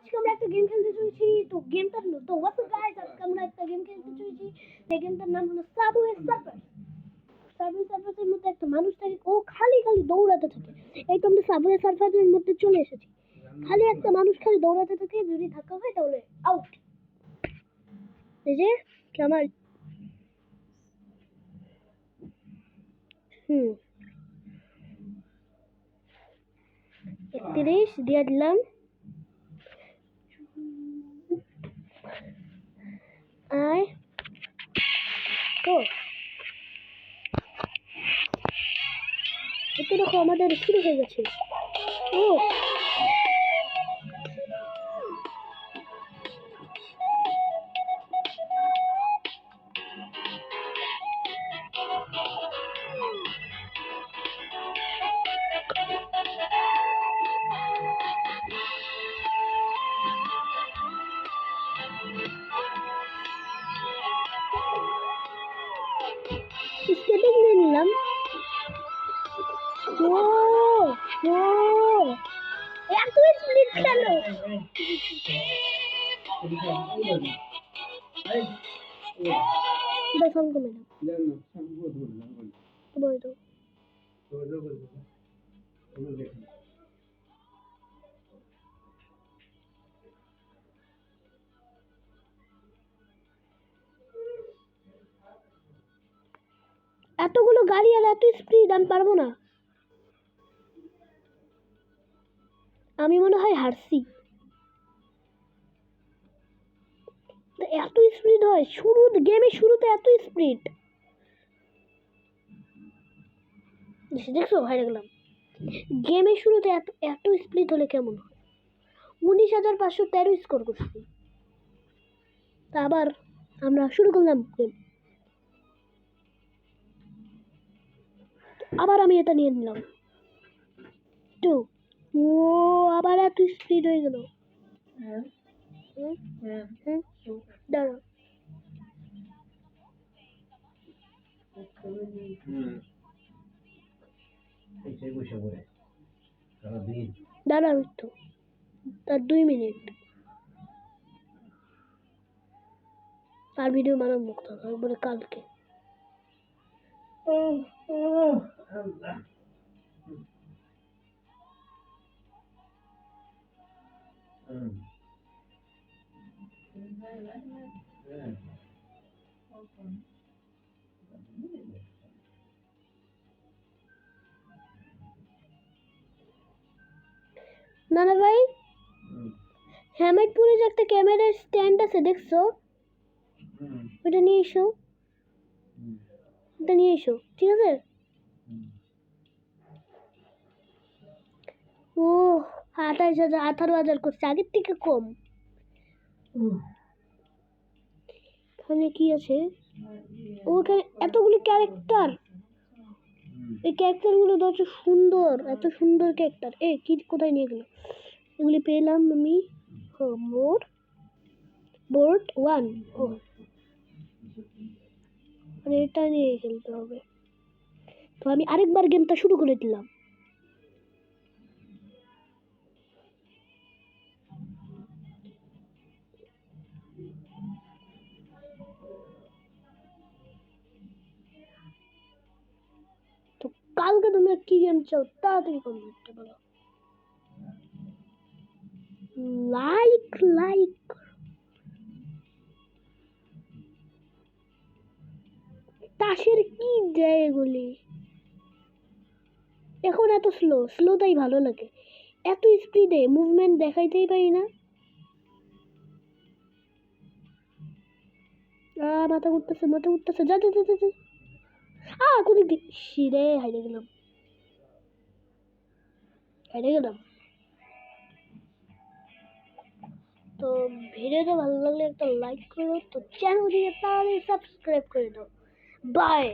আজকে আমরা একটা গেম খেলতে চলেছি। তো গেমটার তো হোয়াটস আপ গাইস, আজকে আমরা একটা গেম খেলতে চলেছি। এই গেমটার নাম হলো সাবওয়ে সার্ফার। সাবওয়ে সার্ফারের মধ্যে একটা মানুষ থাকে, ও খালি খালি দৌড়াতে থাকে। এই তো আমরা সাবওয়ে সার্ফারের মধ্যে চলে এসেছি। খালি একটা মানুষ খালি দৌড়াতে থাকে, যদি ধাক্কা হয় তাহলে আউট। এই যে আমার 31 দিয়ে দিলাম। আয় তো এতে দেখো আমাদের শুরু হয়ে গেছে। ও স্কেটিং নিয়ে নিলাম। ও ও এত স্পিড কেন? ফোন কমে দাও। এতগুলো গাড়ি আর এত স্পিড আমি পারবো না। আমি মনে হয় হারছি। এত স্পিড হয় গেমের শুরুতে এত স্পিড দেখছো? হারিয়ে গেলাম। গেমের শুরুতে এত স্পিড হলে কেমন হয়? 19,513 স্কোর করছি। তা আবার আমরা শুরু করলাম গেম। আবার আমি এটা নিয়ে নিলাম। তো ও আবার এত স্পিড হয়ে গেল। দাঁড়া দাঁড়া একটু, তার 2 মিনিট আর ভিডিও বানাবো মুক্ত বলে কালকে। নানা ভাই, হেমায়তপুরে যে একটা ক্যামেরার স্ট্যান্ড আছে দেখছো? ওটা নিয়ে এসো, ওটা নিয়ে এসো, ঠিক আছে? ও 28,000 18,000 করছে, আগের থেকে কম। এখানে কি আছে? ওখানে এতগুলো ক্যারেক্টার। এই ক্যারেক্টারগুলো তো সুন্দর, এত সুন্দর ক্যারেক্টার। কি কোথায় নিয়ে গেল? এগুলি পেলাম আমি। বোর্ড 1। ও মানে এটা নিয়ে খেলতে হবে। তো আমি আরেকবার গেমটা শুরু করে দিলাম। তো কালকে তুমি কি গেম চাও তাড়াতাড়ি কমেন্টে বলো। লাইক তাসের কি দেয় এগুলি? এখন এত স্লোটাই ভালো লাগে। এত স্পিডে মুভমেন্ট দেখাইতেই পারি না। মাথা উঠতেছে যা যা যা যা। কোন শিরে হারিয়ে গেলাম। তো ভিডিওটা ভালো লাগলে একটা লাইক করো, তো চ্যানেলটিকে তাড়াতাড়ি সাবস্ক্রাইব করে দাও। বাই।